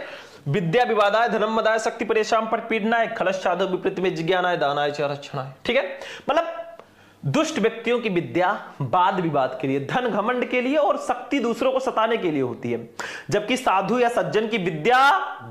विद्या विवादाय धनम मदाय शक्ति परेशान पर पीड़नाय खलश साधक विपरीत में जिज्ञानाय दानाय च रक्षणाय। ठीक है, मतलब दुष्ट व्यक्तियों की विद्या वाद विवाद के लिए, धन घमंड के लिए और शक्ति दूसरों को सताने के लिए होती है, जबकि साधु या सज्जन की विद्या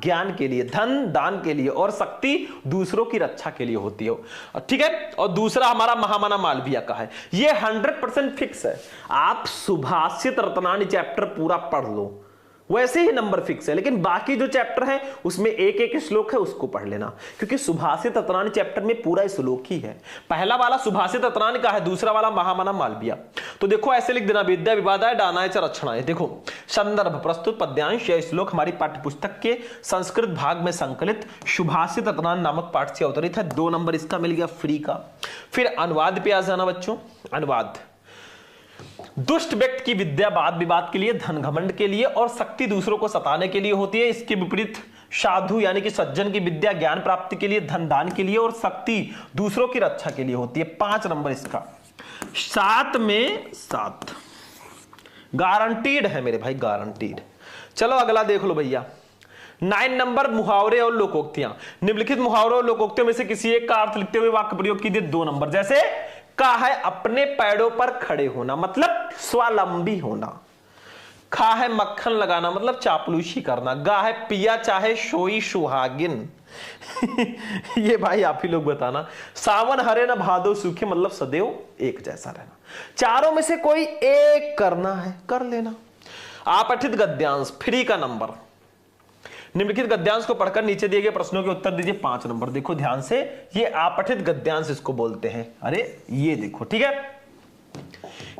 ज्ञान के लिए, धन दान के लिए और शक्ति दूसरों की रक्षा के लिए होती है। ठीक है, और दूसरा हमारा महामना मालवीय का है। ये 100% फिक्स है। आप सुभाषित रत्नानी चैप्टर पूरा पढ़ लो, वैसे ही नंबर फिक्स है, लेकिन बाकी जो चैप्टर है उसमें एक एक श्लोक है, उसको पढ़ लेना, क्योंकि सुभाषित अतरानी चैप्टर में पूरा श्लोक ही है। पहला वाला सुभाषित अतरानी का है, दूसरा वाला महामना मालविया। तो देखो ऐसे लिख देना, विद्या विवादाय दानाय च रक्षणाय। देखो संदर्भ प्रस्तुत पद्यांश या श्लोक हमारी पाठ्य पुस्तक के संस्कृत भाग में संकलित सुभाषित अतरानी नामक पाठ से अवतरित है। 2 नंबर इसका मिल गया फ्री का। फिर अनुवाद पे आ जाना बच्चों। अनुवाद, दुष्ट व्यक्ति की विद्या वाद विवाद के लिए, धन घमंड के लिए और शक्ति दूसरों को सताने के लिए होती है। इसके विपरीत साधु यानी कि सज्जन की विद्या ज्ञान प्राप्ति के लिए, धन दान के लिए और शक्ति दूसरों की रक्षा के लिए होती है। 5 नंबर इसका, 7 में 7 गारंटीड है मेरे भाई, गारंटीड। चलो अगला देख लो भैया। 9 नंबर मुहावरे और लोकोक्तियां। निम्नलिखित मुहावरों और लोकोक्तियों में से किसी एक का अर्थ लिखते हुए वाक्य प्रयोग कीजिए। 2 नंबर। जैसे का है अपने पैरों पर खड़े होना, मतलब स्वावलंबी होना। खा है मक्खन लगाना, मतलब चापलूसी करना। गा है पिया चाहे सोई सुहागिन। ये भाई आप ही लोग बताना। सावन हरे न भादो सूखे, मतलब सदैव एक जैसा रहना। चारों में से कोई एक करना है, कर लेना। आपठित गद्यांश, फ्री का नंबर। निम्नलिखित गद्यांश को पढ़कर नीचे दिए गए प्रश्नों के उत्तर दीजिए। 5 नंबर। देखो ध्यान से, ये आपठित गद्यांश इसको बोलते हैं। अरे ये देखो, ठीक है,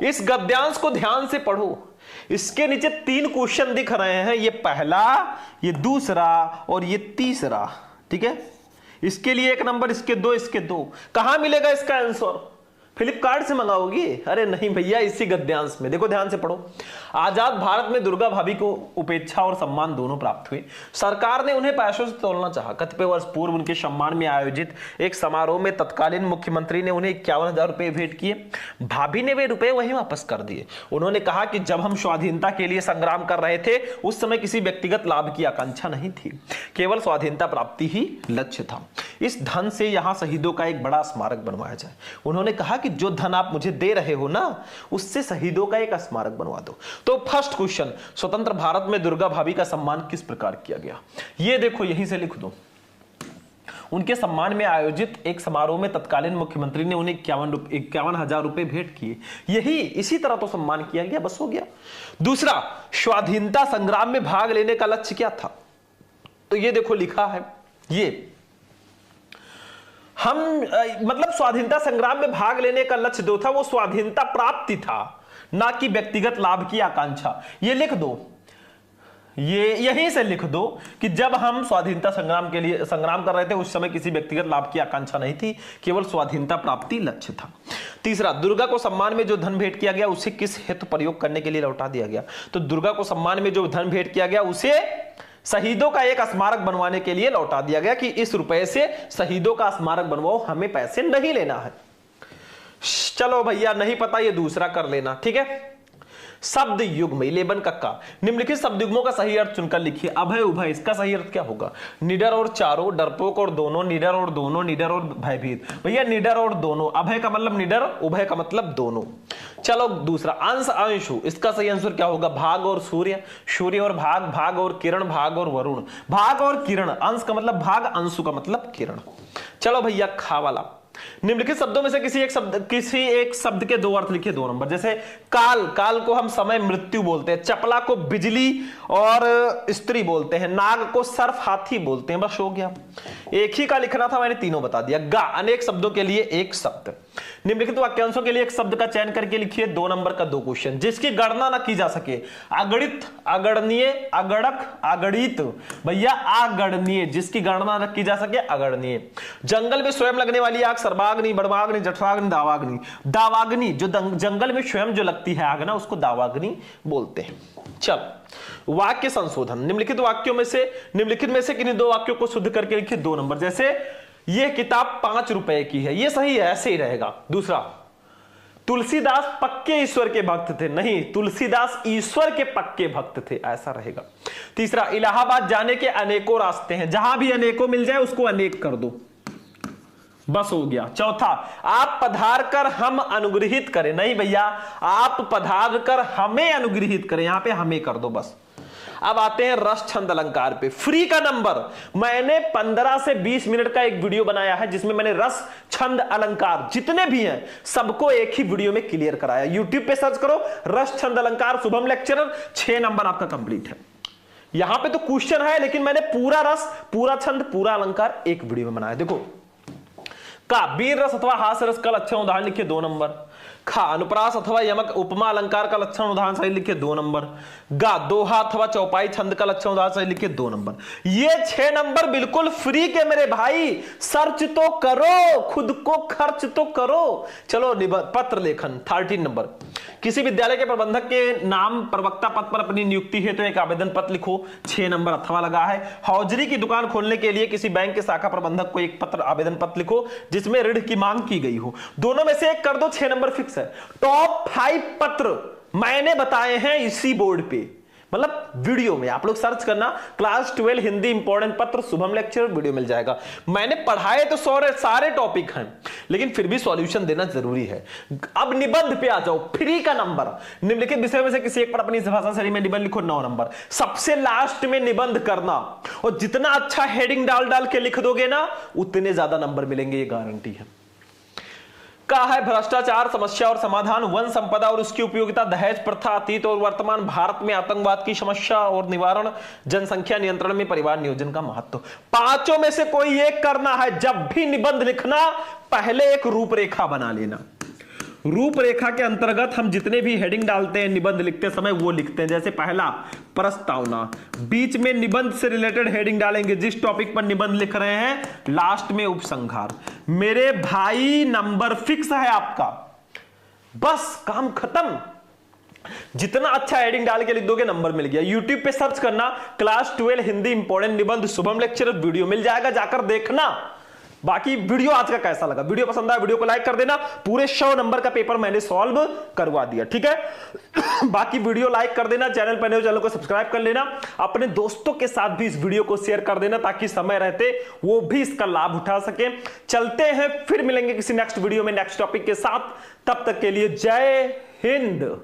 इस गद्यांश को ध्यान से पढ़ो। इसके नीचे 3 क्वेश्चन दिख रहे हैं, ये पहला, ये दूसरा और ये तीसरा, ठीक है। इसके लिए 1 नंबर, इसके 2, इसके 2। कहां मिलेगा इसका आंसर? फ्लिपकार्ट से मंगाओगी? अरे नहीं भैया, इसी गद्यांश में। देखो ध्यान से पढ़ो। आजाद भारत में दुर्गा भाभी को उपेक्षा और सम्मान दोनों प्राप्त हुए। सरकार ने उन्हें पैसों से तोलना चाहा। कतिपय वर्ष पूर्व उनके सम्मान में आयोजित एक समारोह में तत्कालीन मुख्यमंत्री ने उन्हें 51,000 रुपए भेंट किए। भाभी ने वे रुपए वहीं वापस कर दिए। उन्होंने कहा कि जब हम स्वाधीनता के लिए संग्राम कर रहे थे उस समय किसी व्यक्तिगत लाभ की आकांक्षा नहीं थी, केवल स्वाधीनता प्राप्ति ही लक्ष्य था। इस धन से यहां शहीदों का एक बड़ा स्मारक बनवाया जाए। उन्होंने कहा कि जो धन आप मुझे दे रहे हो ना, उससे शहीदों का एक स्मारक बनवा दो। तो फर्स्ट क्वेश्चन, स्वतंत्र भारत में दुर्गा भाभी का सम्मान किस प्रकार किया गया? ये देखो, यहीं से लिख दो। उनके सम्मान में आयोजित एक समारोह में तत्कालीन मुख्यमंत्री ने उन्हें 51,000 रुपए भेंट किए। यही इसी तरह तो सम्मान किया गया, बस हो गया। दूसरा, स्वाधीनता संग्राम में भाग लेने का लक्ष्य क्या था? तो ये देखो लिखा है, ये हम मतलब स्वाधीनता संग्राम में भाग लेने का लक्ष्य जो था वो स्वाधीनता प्राप्ति था, ना कि व्यक्तिगत लाभ की आकांक्षा। ये लिख दो, ये यहीं से लिख दो कि जब हम स्वाधीनता संग्राम के लिए संग्राम कर रहे थे उस समय किसी व्यक्तिगत लाभ की आकांक्षा नहीं थी, केवल स्वाधीनता प्राप्ति लक्ष्य था। तीसरा, दुर्गा को सम्मान में जो धन भेंट किया गया उसे किस हेतु प्रयोग करने के लिए लौटा दिया गया? तो दुर्गा को सम्मान में जो धन भेंट किया गया उसे शहीदों का एक स्मारक बनवाने के लिए लौटा दिया गया कि इस रुपए से शहीदों का स्मारक बनवाओ, हमें पैसे नहीं लेना है। चलो भैया, नहीं पता ये दूसरा कर लेना, ठीक है। शब्द युग्म 11 कक्का। निम्नलिखित शब्द युग्मों का सही अर्थ चुनकर लिखिए। अभय उभय, इसका सही अर्थ क्या होगा? निडर और चारों, डरपोक और दोनों, निडर और दोनों, निडर और भयभीत। भैया निडर और दोनों, अभय का मतलब निडर, उभय का मतलब दोनों। चलो दूसरा, अंश अंशु, इसका सही आंसर क्या होगा? भाग और सूर्य, सूर्य और भाग, भाग और किरण, भाग और वरुण। भाग और किरण, अंश का मतलब भाग, अंशु का मतलब किरण। चलो भैया खा वाला। निम्नलिखित शब्दों में से किसी एक शब्द के 2 अर्थ लिखिए। 2 नंबर। जैसे काल, काल को हम समय मृत्यु बोलते हैं। चपला को बिजली और स्त्री बोलते हैं। नाग को सर्फ हाथी बोलते हैं। बस हो गया, एक ही का लिखना था, मैंने तीनों बता दिया। गा, अनेक शब्दों के लिए एक शब्द। निम्नलिखित वाक्यांशों के लिए एक शब्द का चयन करके लिखिए। 2 नंबर का 2 क्वेश्चन। जिसकी गणना न की जा सके। अगणित, अगणनीय, अगणक, अगणित। भैया अगणनीय, जिसकी गणना न की जा सके अगणनीय। जंगल में स्वयं लगने वाली आग सर्वाग्नि, बड़वाग्नि, जठराग्नि, दावाग्नि। दावाग्नि जो जंगल में स्वयं जो लगती है आग ना, उसको दावाग्नि बोलते हैं। चल वाक्य संशोधन। निम्नलिखित में से किन्हीं 2 वाक्यों को शुद्ध करके लिखिए। 2 नंबर। जैसे यह किताब 5 रुपए की है, यह सही है, ऐसे ही रहेगा। दूसरा, तुलसीदास पक्के ईश्वर के भक्त थे। नहीं, तुलसीदास ईश्वर के पक्के भक्त थे, ऐसा रहेगा। तीसरा, इलाहाबाद जाने के अनेकों रास्ते हैं। जहां भी अनेकों मिल जाए उसको अनेक कर दो, बस हो गया। चौथा, आप पधार कर हम अनुग्रहित करें। नहीं भैया, आप पधार कर हमें अनुग्रहित करें, यहां पे हमें कर दो बस। अब आते हैं रस छंद अलंकार पे। फ्री का नंबर, मैंने 15 से 20 मिनट का एक वीडियो बनाया है जिसमें मैंने रस छंद अलंकार जितने भी हैं सबको एक ही वीडियो में क्लियर कराया। यूट्यूब पे सर्च करो रस छंद अलंकार शुभम लेक्चरर, 6 नंबर आपका कंप्लीट है। यहां पे तो क्वेश्चन है, लेकिन मैंने पूरा रस, पूरा छंद, पूरा अलंकार एक वीडियो में बनाया। देखो, का वीर रस अथवा हास्य रस का लक्षण उदाहरण लिखिए 2 नंबर। खा अनुप्रास अथवा यमक उपमा अलंकार का लक्षण उदाहरण सही लिखिए 2 नंबर। गा दोहा अथवा चौपाई छंद का लक्षण उदाहरण सही लिखिए 2 नंबर। ये 6 नंबर बिल्कुल फ्री के मेरे भाई, सर्च तो करो, खुद को खर्च तो करो। चलो पत्र लेखन 13 नंबर। किसी विद्यालय के प्रबंधक के नाम प्रवक्ता पद पर अपनी नियुक्ति है तो एक आवेदन पत्र लिखो, 6 नंबर अथवा लगा है। हौजरी की दुकान खोलने के लिए किसी बैंक के शाखा प्रबंधक को एक पत्र आवेदन पत्र लिखो जिसमें ऋण की मांग की गई हो। दोनों में से एक कर दो, 6 नंबर फिक्स है। टॉप 5 पत्र मैंने बताए हैं इसी बोर्ड पे, मतलब वीडियो में आप लोग सर्च करना, क्लास 12 हिंदी इंपॉर्टेंट पत्र शुभम लेक्चर, वीडियो मिल जाएगा। मैंने पढ़ाए तो सारे टॉपिक हैं, लेकिन फिर भी सॉल्यूशन देना जरूरी है। अब निबंध पे आ जाओ, फ्री का नंबर, निम्नलिखित विषय में से किसी एक पर अपनी भाषा शैली में निबंध लिखो, 9 नंबर। सबसे लास्ट में निबंध करना, और जितना अच्छा हेडिंग डाल के लिख दोगे ना, उतने ज्यादा नंबर मिलेंगे, ये गारंटी है। का है भ्रष्टाचार, समस्या और समाधान, वन संपदा और उसकी उपयोगिता, दहेज प्रथा, अतीत और वर्तमान भारत में आतंकवाद की समस्या और निवारण, जनसंख्या नियंत्रण में परिवार नियोजन का महत्व। 5 में से कोई एक करना है। जब भी निबंध लिखना, पहले एक रूपरेखा बना लेना। रूपरेखा के अंतर्गत हम जितने भी हेडिंग डालते हैं निबंध लिखते समय, वो लिखते हैं। जैसे पहला प्रस्तावना, बीच में निबंध से रिलेटेड हेडिंग डालेंगे, जिस टॉपिक पर निबंध लिख रहे हैं, लास्ट में उपसंहार। मेरे भाई नंबर फिक्स है आपका, बस काम खत्म। जितना अच्छा हेडिंग डाल के लिख दोगे, नंबर मिल गया। YouTube पे सर्च करना, क्लास 12 हिंदी इंपॉर्टेंट निबंध शुभम लेक्चर, वीडियो मिल जाएगा, जाकर देखना। बाकी वीडियो आज का कैसा लगा, वीडियो पसंद आया वीडियो को लाइक कर देना। पूरे 100 नंबर का पेपर मैंने सॉल्व करवा दिया, ठीक है। बाकी वीडियो लाइक कर देना, चैनल पर नए हो चैनल को सब्सक्राइब कर लेना, अपने दोस्तों के साथ भी इस वीडियो को शेयर कर देना ताकि समय रहते वो भी इसका लाभ उठा सके। चलते हैं, फिर मिलेंगे किसी नेक्स्ट वीडियो में नेक्स्ट टॉपिक के साथ। तब तक के लिए जय हिंद।